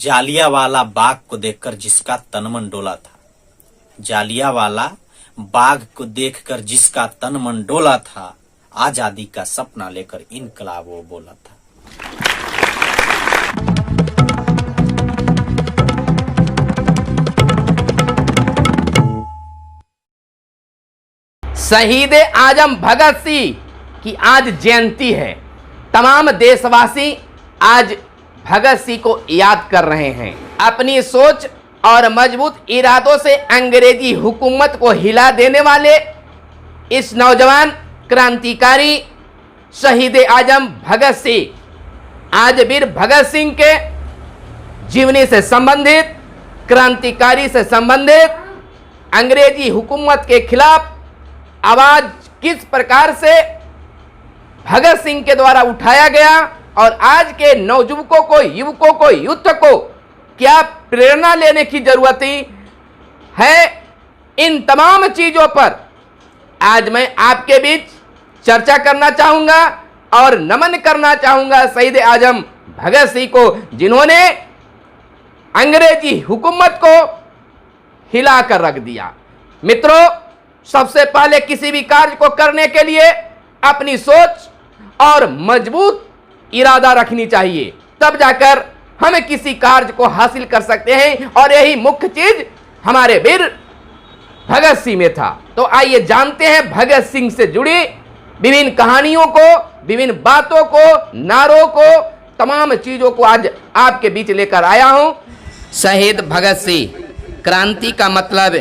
जालियांवाला बाग को देखकर जिसका तन मन डोला था, जालियांवाला बाग को देखकर जिसका तन मन डोला था, आजादी का सपना लेकर इनकलाब वो बोला था। शहीद आजम भगत सिंह की आज जयंती है। तमाम देशवासी आज भगत सिंह को याद कर रहे हैं। अपनी सोच और मजबूत इरादों से अंग्रेजी हुकूमत को हिला देने वाले इस नौजवान क्रांतिकारी शहीद आजम भगत सिंह आज वीर भगत सिंह के जीवनी से संबंधित, क्रांतिकारी से संबंधित अंग्रेजी हुकूमत के खिलाफ आवाज किस प्रकार से भगत सिंह के द्वारा उठाया गया और आज के नौजुवकों को, युवकों को, युद्ध को क्या प्रेरणा लेने की जरूरत है, इन तमाम चीजों पर आज मैं आपके बीच चर्चा करना चाहूंगा और नमन करना चाहूंगा शहीद आजम भगत सिंह को, जिन्होंने अंग्रेजी हुकूमत को हिलाकर रख दिया। मित्रों, सबसे पहले किसी भी कार्य को करने के लिए अपनी सोच और मजबूत इरादा रखनी चाहिए, तब जाकर हम किसी कार्य को हासिल कर सकते हैं और यही मुख्य चीज हमारे वीर भगत सिंह में था। तो आइए जानते हैं भगत सिंह से जुड़ी विभिन्न कहानियों को, विभिन्न बातों को, नारों को, तमाम चीजों को आज आपके बीच लेकर आया हूं। शहीद भगत सिंह, क्रांति का मतलब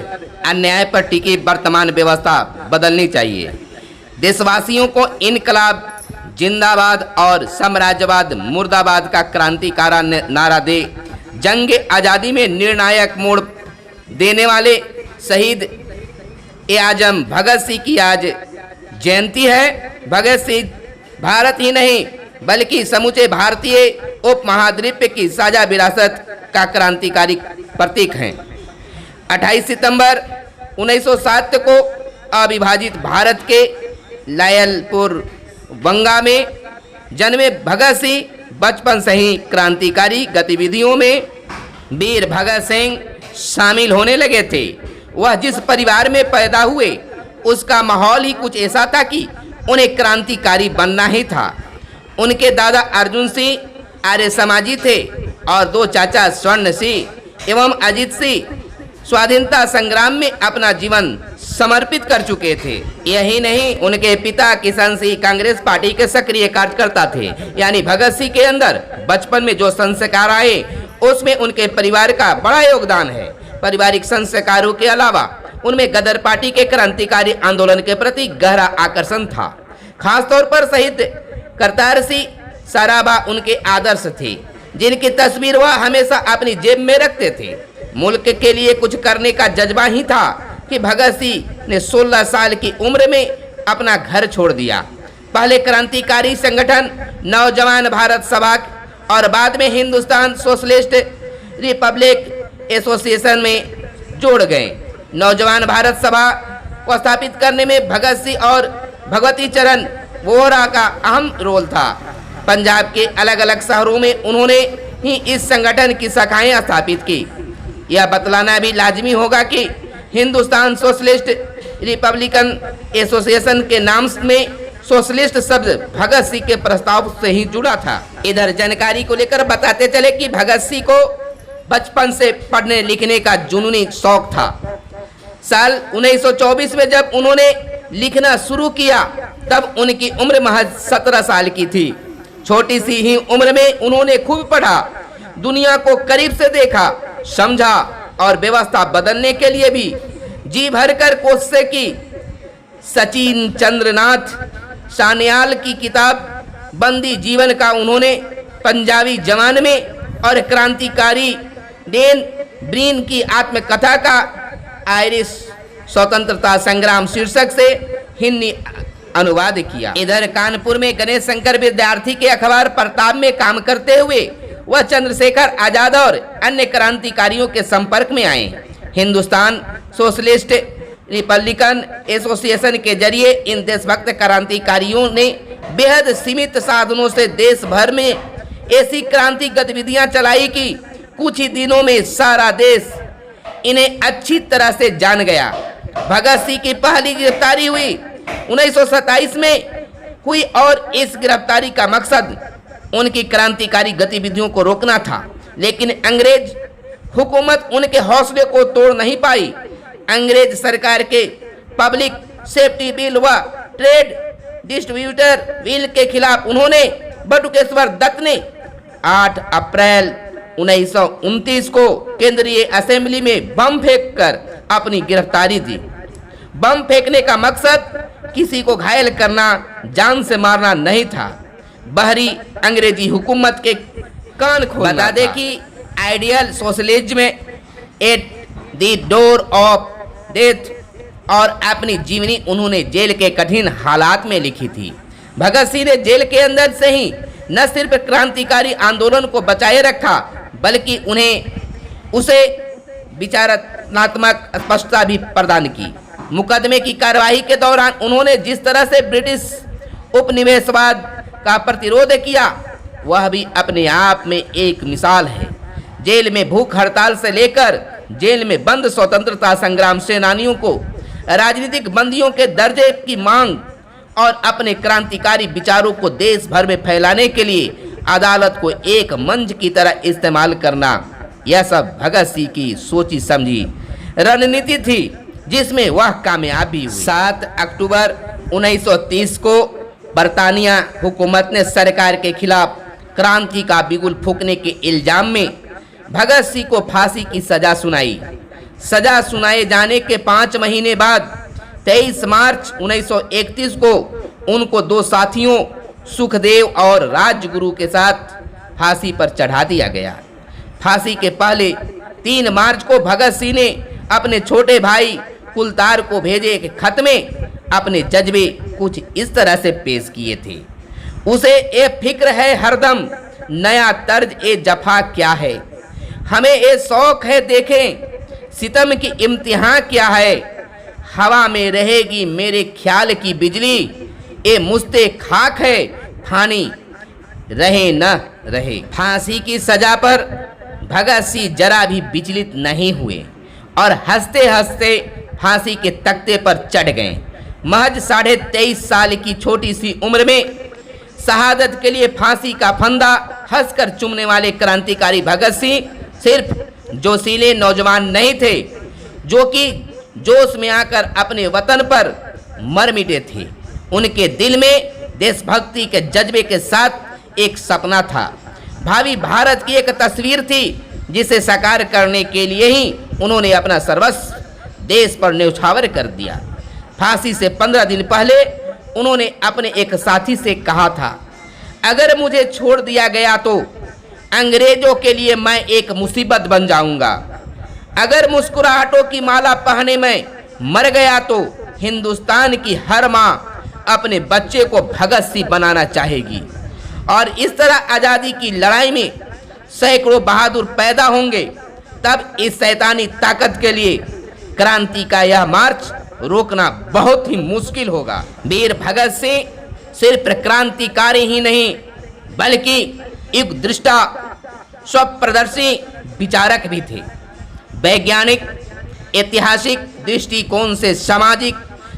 अन्याय पर टिकी वर्तमान व्यवस्था बदलनी चाहिए। देशवासियों को इनकलाब जिंदाबाद और साम्राज्यवाद मुर्दाबाद का क्रांतिकारी नारा दे जंग आज़ादी में निर्णायक मोड़ देने वाले शहीद आजम भगत सिंह की आज जयंती है। भगत सिंह भारत ही नहीं बल्कि समूचे भारतीय उपमहाद्वीप की साझा विरासत का क्रांतिकारी प्रतीक हैं। 28 सितंबर 1907 को अविभाजित भारत के लायलपुर बंगा में जन्मे भगत सिंह बचपन से ही क्रांतिकारी गतिविधियों में वीर भगत सिंह शामिल होने लगे थे। वह जिस परिवार में पैदा हुए उसका माहौल ही कुछ ऐसा था कि उन्हें क्रांतिकारी बनना ही था। उनके दादा अर्जुन सिंह आर्य समाजी थे और दो चाचा स्वर्ण सिंह एवं अजीत सिंह स्वाधीनता संग्राम में अपना जीवन समर्पित कर चुके थे। यही नहीं, उनके पिता किशन सिंह कांग्रेस पार्टी के सक्रिय कार्यकर्ता थे। यानी भगत सिंह के अंदर बचपन में जो संस्कार आए उसमें उनके परिवार का बड़ा योगदान है। पारिवारिक संस्कारों के अलावा उनमें गदर पार्टी के क्रांतिकारी आंदोलन के प्रति गहरा आकर्षण था। खासतौर पर शहीद करतार सिंह सराबा उनके आदर्श थे, जिनकी तस्वीर वह हमेशा अपनी जेब में रखते थे। मुल्क के लिए कुछ करने का जज्बा ही था कि भगत सिंह ने 16 साल की उम्र में अपना घर छोड़ दिया। पहले क्रांतिकारी संगठन नौजवान भारत सभा और बाद में हिंदुस्तान सोशलिस्ट रिपब्लिक एसोसिएशन में जोड़ गए। नौजवान भारत सभा को स्थापित करने में भगत सिंह और भगवती चरण वोहरा का अहम रोल था। पंजाब के अलग अलग शहरों में उन्होंने ही इस संगठन की शाखाएं स्थापित की। यह बतलाना भी लाजमी होगा कि हिंदुस्तान सोशलिस्ट रिपब्लिकन एसोसिएशन के नाम में सोशलिस्ट शब्द भगत सिंह के प्रस्ताव से ही जुड़ा था। इधर जानकारी को लेकर बताते चले कि भगत सिंह को बचपन से पढ़ने लिखने का जुनूनी शौक था। साल 1924 में जब उन्होंने लिखना शुरू किया तब उनकी उम्र महज 17 साल की थी। छोटी सी ही उम्र में उन्होंने खूब पढ़ा, दुनिया को करीब से देखा, समझा और व्यवस्था बदलने के लिए भी जी भरकर कोशिशें की। सचिन चंद्रनाथ सान्याल की किताब बंदी जीवन का उन्होंने पंजाबी जवान में और क्रांतिकारी डेन ब्रीन की आत्मकथा का आयरिश स्वतंत्रता संग्राम शीर्षक से हिंदी अनुवाद किया। इधर कानपुर में गणेश शंकर विद्यार्थी के अखबार प्रताप में काम करते हुए वह चंद्रशेखर आजाद और अन्य क्रांतिकारियों के संपर्क में आए। हिंदुस्तान सोशलिस्ट रिपब्लिकन एसोसिएशन के जरिए इन देशभक्त क्रांतिकारियों ने बेहद सीमित साधनों से देश भर में ऐसी क्रांति गतिविधियां चलाई कि कुछ ही दिनों में सारा देश इन्हें अच्छी तरह से जान गया। भगत सिंह की पहली गिरफ्तारी हुई 1927 में हुई और इस गिरफ्तारी का मकसद उनकी क्रांतिकारी गतिविधियों को रोकना था, लेकिन अंग्रेज हुकूमत उनके हौसले को तोड़ नहीं पाई। अंग्रेज सरकार के पब्लिक सेफ्टी बिल व ट्रेड डिस्ट्रीब्यूटर बिल के खिलाफ उन्होंने बटुकेश्वर दत्त ने 8 अप्रैल 1929 को केंद्रीय असेंबली में बम फेंककर अपनी गिरफ्तारी दी। बम फेंकने का मकसद किसी को घायल करना, जान से मारना नहीं था, बहरी अंग्रेजी हुकूमत के कान खोलना। बता दें कि ideal socialism at the door of death और अपनी जीवनी उन्होंने जेल के कठिन हालात में लिखी थी। भगत सिंह ने जेल के अंदर से ही न सिर्फ क्रांतिकारी आंदोलन को बचाए रखा, बल्कि उसे विचारणात्मक स्पष्टता भी प्रदान की। मुकदमे की कार्रवाई के दौरान उन्होंने जिस तरह से ब्रिटिश उपनिवेशवाद का प्रतिरोध किया, वह भी अपने आप में एक मिसाल है। जेल में भूख हड़ताल से लेकर जेल में बंद स्वतंत्रता संग्राम सेनानियों को राजनीतिक बंदियों के दर्जे की मांग और अपने क्रांतिकारी विचारों को देश भर में फैलाने के लिए अदालत को एक मंच की तरह इस्तेमाल करना, यह सब भगत सिंह की सोची समझी रणनीति थी, जिसमें वह कामयाबी हुई। 7 अक्टूबर 1930 को बरतानिया हुकूमत ने सरकार के खिलाफ क्रांति का बिगुल फूंकने के इल्जाम में भगत सिंह को फांसी की सजा सुनाई। सजा सुनाए जाने के 5 महीने बाद 23 मार्च 1931 को उनको 2 साथियों सुखदेव और राजगुरु के साथ फांसी पर चढ़ा दिया गया। फांसी के पहले 3 मार्च को भगत सिंह ने अपने छोटे भाई कुलतार को भेजे एक खत में अपने जज्बे कुछ इस तरह से पेश किए थे। उसे ए फिक्र है हरदम, नया तर्ज ए जफा क्या है, हमें ए शौक है देखें सितम की इम्तिहान क्या है, हवा में रहेगी मेरे ख्याल की बिजली, ए मुस्ते खाक है फानी रहे न रहे। फांसी की सजा पर भगत सिंह जरा भी विचलित नहीं हुए और हंसते हंसते फांसी के तख्ते पर चढ़ गए। महज 23.5 साल की छोटी सी उम्र में शहादत के लिए फांसी का फंदा हंसकर चूमने वाले क्रांतिकारी भगत सिंह सिर्फ जोशीले नौजवान नहीं थे, जो कि जोश में आकर अपने वतन पर मर मिटे थे। उनके दिल में देशभक्ति के जज्बे के साथ एक सपना था, भावी भारत की एक तस्वीर थी, जिसे साकार करने के लिए ही उन्होंने अपना सर्वस्व देश पर न्यौछावर कर दिया। फांसी से 15 दिन पहले उन्होंने अपने एक साथी से कहा था, अगर मुझे छोड़ दिया गया तो अंग्रेजों के लिए मैं एक मुसीबत बन जाऊंगा, अगर मुस्कुराहटों की माला पहने में मर गया तो हिंदुस्तान की हर माँ अपने बच्चे को भगत सिंह बनाना चाहेगी और इस तरह आज़ादी की लड़ाई में सैकड़ों बहादुर पैदा होंगे। तब इस शैतानी ताकत के लिए क्रांति का यह मार्च रोकना बहुत ही मुश्किल होगा। वीर भगत सिंह सिर्फ क्रांतिकारी ही नहीं, बल्कि युग दृष्टा स्वप्रदर्शी विचारक भी थे। वैज्ञानिक ऐतिहासिक दृष्टिकोण से सामाजिक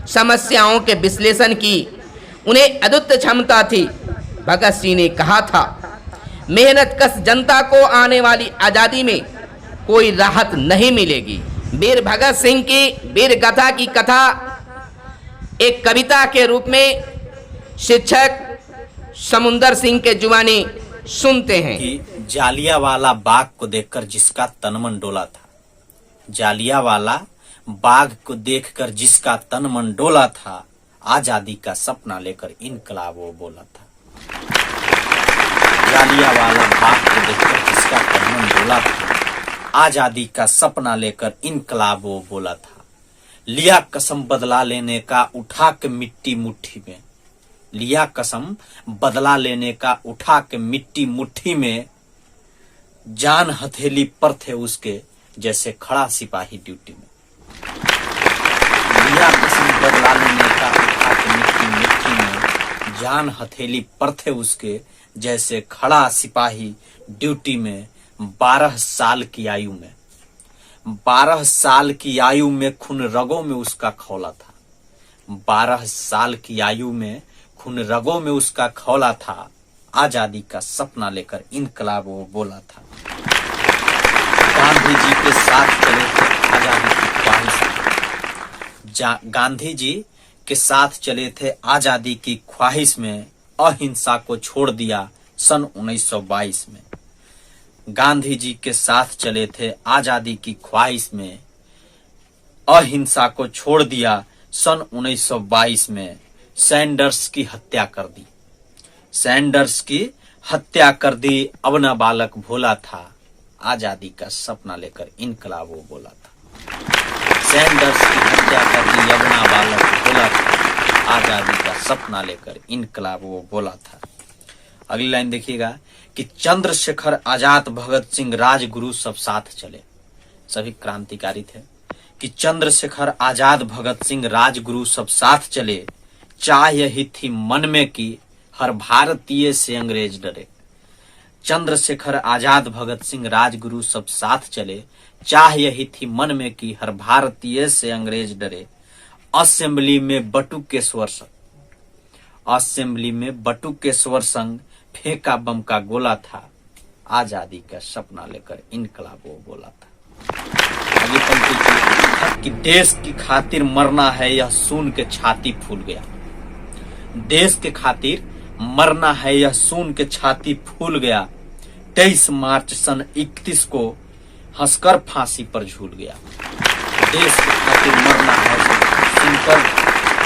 समस्याओं के विश्लेषण की उन्हें अद्भुत क्षमता थी। भगत सिंह ने कहा था, मेहनत कश जनता को आने वाली आज़ादी में कोई राहत नहीं मिलेगी। वीर भगत सिंह की वीर गाथा की कथा एक कविता के रूप में शिक्षक समुंदर सिंह के जुबानी सुनते हैं कि जालियावाला बाग को देखकर जिसका तन मन डोला था, जालियावाला बाग को देखकर जिसका तन मन डोला था, आजादी का सपना लेकर इनकलाब वो बोला था। जालियावाला बाग को देखकर जिसका तन मन डोला था, आजादी का सपना लेकर इनकलाब वो बोला था। लिया कसम बदला लेने का उठा के मिट्टी मुट्ठी में, लिया कसम बदला लेने का उठा के मिट्टी मुट्ठी में, जान हथेली पर थे उसके जैसे खड़ा सिपाही ड्यूटी में। लिया कसम बदला लेने का उठा के मिट्टी मुट्ठी में, जान हथेली पर थे उसके जैसे खड़ा सिपाही ड्यूटी में। 12 साल की आयु में, 12 साल की आयु में खून रगों में उसका खौला था। 12 साल की आयु में खून रगों में उसका खौला था। आजादी का सपना लेकर इनकलाब वो बोला था। गांधी जी के साथ चले थे आजादी की ख्वाहिश। गांधी जी के साथ चले थे आजादी की ख्वाहिश में, अहिंसा को छोड़ दिया सन 1922 में। गांधी जी के साथ चले थे आजादी की ख्वाहिश में, अहिंसा को छोड़ दिया सन 1922 में। सैंडर्स की हत्या कर दी, सैंडर्स की हत्या कर दी, अब न बालक भोला था। आजादी का सपना लेकर इनकलाब वो बोला था। सैंडर्स की हत्या कर दी, अब न बालक भोला था। आजादी का सपना लेकर इनकलाब वो बोला था। अगली लाइन देखिएगा कि चंद्रशेखर आजाद, भगत सिंह, राजगुरु सब साथ चले। सभी क्रांतिकारी थे कि चंद्रशेखर आजाद, भगत सिंह, राजगुरु सब साथ चले। चाह यही थी मन में कि हर भारतीय से अंग्रेज डरे। चंद्रशेखर आजाद, भगत सिंह, राजगुरु सब साथ चले। चाह यही थी मन में कि हर भारतीय से अंग्रेज डरे। असेंबली में बटुकेश्वर संग, असेंबली में बटुकेश्वर संग फेंका बम का गोला था। आजादी का सपना लेकर इनकलाब वो बोला था। अगली पंक्ति की देश की खातिर मरना है यह सुन के छाती फूल गया। देश के खातिर मरना है यह सुन के छाती फूल गया। 23 मार्च सन 31 को हंसकर फांसी पर झूल गया। देश के खातिर मरना है सुनकर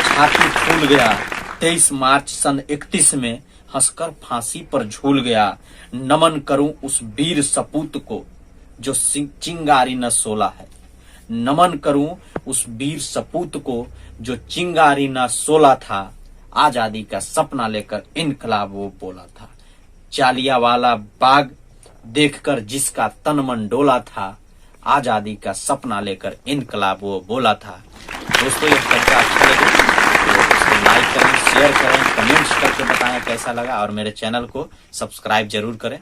छाती फूल गया। 23 मार्च सन 31 में हंसकर फांसी पर झूल गया। नमन करूं उस वीर सपूत को जो चिंगारी न सोला है। नमन करूं उस वीर सपूत को जो चिंगारी न सोला था। आजादी का सपना लेकर इनकलाब वो बोला था। जालियांवाला बाग देखकर जिसका तन मन डोला था। आजादी का सपना लेकर इनकलाब वो बोला था। दोस्तों, ये कविता अच्छा लगे तो इसको लाइक करें, शेयर करें, कमेंट्स करके बताएं कैसा लगा और मेरे चैनल को सब्सक्राइब जरूर करें।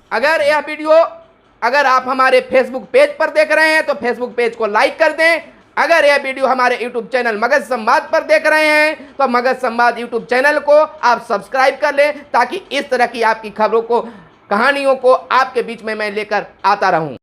अगर आप हमारे फेसबुक पेज पर देख रहे हैं तो फेसबुक पेज को लाइक कर दें। अगर यह वीडियो हमारे यूट्यूब चैनल मगध संवाद पर देख रहे हैं तो मगध संवाद यूट्यूब चैनल को आप सब्सक्राइब कर लें, ताकि इस तरह की आपकी खबरों को, कहानियों को आपके बीच में मैं लेकर आता रहूं।